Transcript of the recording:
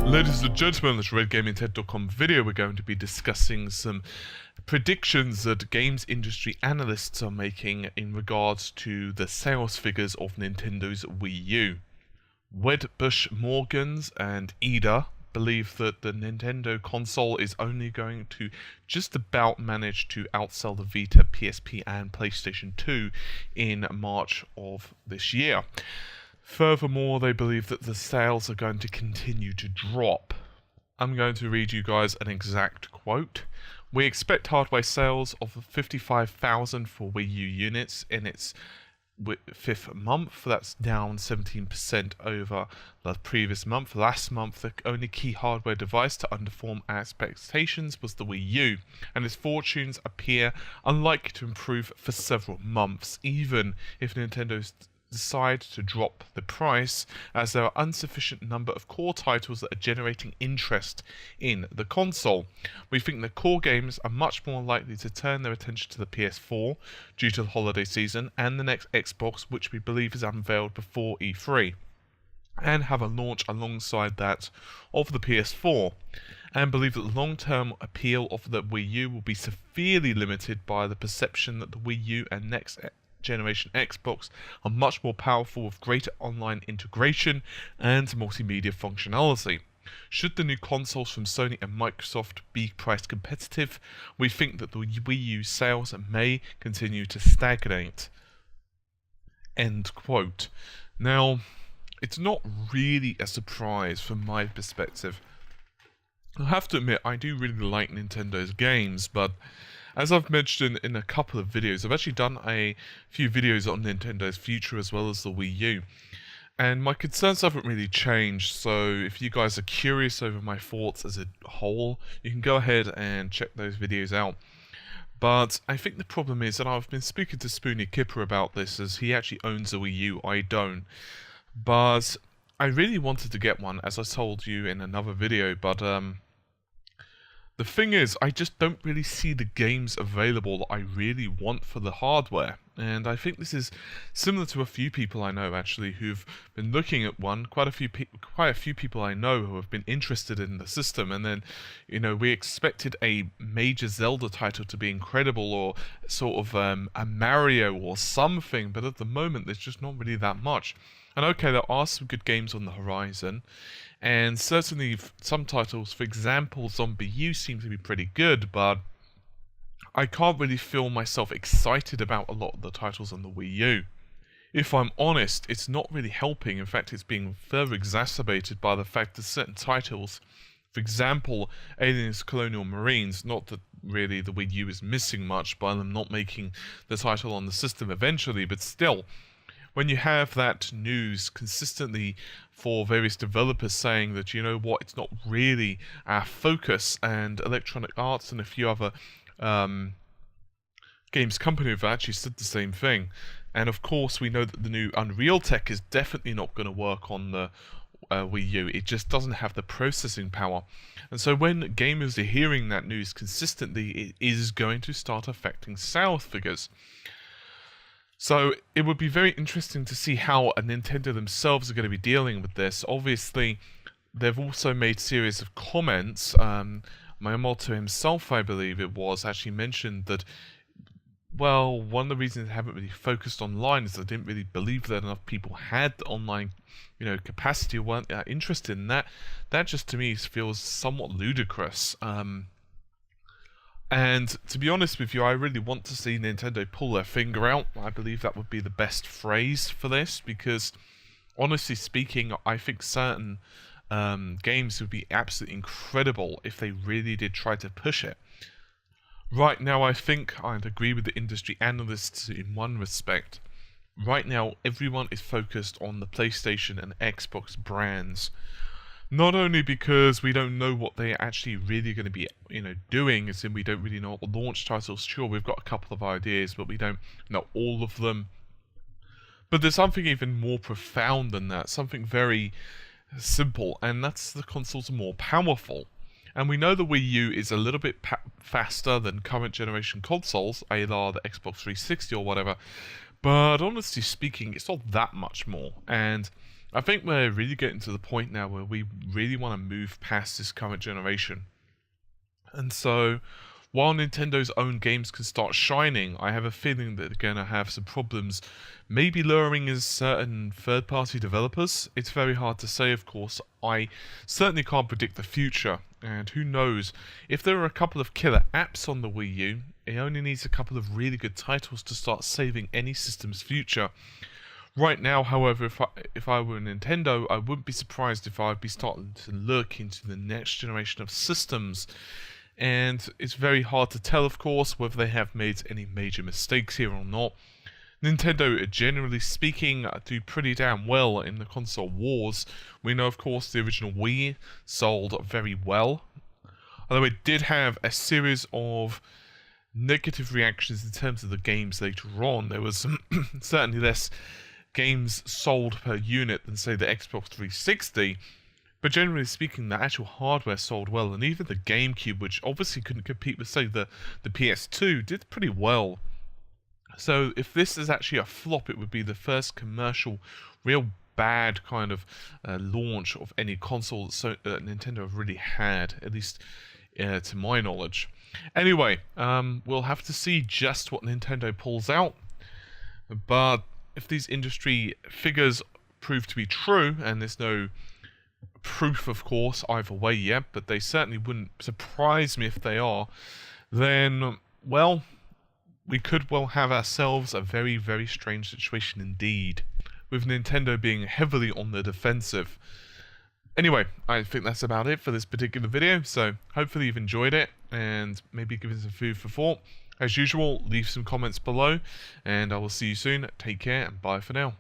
Ladies and gentlemen, in this RedGamingTech.com video, we're going to be discussing some predictions that games industry analysts are making in regards to the sales figures of Nintendo's Wii U. Wedbush Morgans and Ida believe that the Nintendo console is only going to just about manage to outsell the Vita, PSP and PlayStation 2 in March of this year. Furthermore, they believe that the sales are going to continue to drop. I'm going to read you guys an exact quote. We expect hardware sales of 55,000 for Wii U units in its fifth month. That's down 17% over the previous month. Last month, the only key hardware device to underperform expectations was the Wii U, and its fortunes appear unlikely to improve for several months, even if Nintendo's decide to drop the price, as there are insufficient number of core titles that are generating interest in the console. We think the core games are much more likely to turn their attention to the PS4 due to the holiday season and the next Xbox, which we believe is unveiled before E3, and have a launch alongside that of the PS4, and believe that the long-term appeal of the Wii U will be severely limited by the perception that the Wii U and next generation Xbox are much more powerful with greater online integration and multimedia functionality. Should the new consoles from Sony and Microsoft be price competitive, we think that the Wii U sales may continue to stagnate. End quote. Now, it's not really a surprise from my perspective. I have to admit, I do really like Nintendo's games, but as I've mentioned in a couple of videos, I've actually done a few videos on Nintendo's future as well as the Wii U, and my concerns haven't really changed. So if you guys are curious over my thoughts as a whole, you can go ahead and check those videos out. But I think the problem is, and I've been speaking to Spoony Kipper about this, as he actually owns a Wii U, I don't. But I really wanted to get one, as I told you in another video, but the thing is, I just don't really see the games available that I really want for the hardware. And I think this is similar to a few people I know actually who've been looking at one. Quite a few people I know who have been interested in the system. And then, you know, we expected a major Zelda title to be incredible, or sort of a Mario or something. But at the moment, there's just not really that much. And okay, there are some good games on the horizon, and certainly some titles, for example, Zombie U seem to be pretty good, but I can't really feel myself excited about a lot of the titles on the Wii U. If I'm honest, it's not really helping. In fact, it's being further exacerbated by the fact that certain titles, for example, Aliens Colonial Marines, not that really the Wii U is missing much by them not making the title on the system eventually, but still, when you have that news consistently for various developers saying that, you know what, it's not really our focus, and Electronic Arts and a few other games company have actually said the same thing. And of course, we know that the new Unreal tech is definitely not going to work on the Wii U. It just doesn't have the processing power. And so when gamers are hearing that news consistently, it is going to start affecting sales figures. So it would be very interesting to see how Nintendo themselves are going to be dealing with this. Obviously, they've also made series of comments. Miyamoto himself, I believe it was, actually mentioned that, well, one of the reasons they haven't really focused online is they didn't really believe that enough people had the online, capacity or weren't interested in that. That just to me feels somewhat ludicrous. And to be honest with you, I really want to see Nintendo pull their finger out. I believe that would be the best phrase for this, because honestly speaking, I think certain games would be absolutely incredible if they really did try to push it. Right now, I think I'd agree with the industry analysts in one respect. Right now, everyone is focused on the PlayStation and Xbox brands. Not only because we don't know what they're actually really going to be, doing, as in we don't really know what the launch titles. Sure, we've got a couple of ideas, but we don't know all of them. But there's something even more profound than that, something very simple, and that's the consoles are more powerful. And we know the Wii U is a little bit faster than current generation consoles, a la the Xbox 360 or whatever, but honestly speaking, it's not that much more. And I think we're really getting to the point now where we really want to move past this current generation. And so, while Nintendo's own games can start shining, I have a feeling that they're going to have some problems, maybe luring in certain third-party developers. It's very hard to say, of course. I certainly can't predict the future, and who knows? If there are a couple of killer apps on the Wii U, it only needs a couple of really good titles to start saving any system's future. Right now, however, if I were Nintendo, I wouldn't be surprised if I'd be starting to look into the next generation of systems. And it's very hard to tell, of course, whether they have made any major mistakes here or not. Nintendo, generally speaking, do pretty damn well in the console wars. We know, of course, the original Wii sold very well, although it did have a series of negative reactions in terms of the games later on. There was certainly less games sold per unit than, say, the Xbox 360. But generally speaking, the actual hardware sold well, and even the GameCube, which obviously couldn't compete with, say, the PS2, did pretty well. So if this is actually a flop, it would be the first commercial, real bad kind of launch of any console that Nintendo have really had, at least to my knowledge. Anyway, we'll have to see just what Nintendo pulls out. But if these industry figures prove to be true, and there's no proof, of course, either way yet, but they certainly wouldn't surprise me if they are, then, well, we could well have ourselves a very, very strange situation indeed, with Nintendo being heavily on the defensive. Anyway, I think that's about it for this particular video, so hopefully you've enjoyed it, and maybe give it some food for thought. As usual, leave some comments below, and I will see you soon. Take care, and bye for now.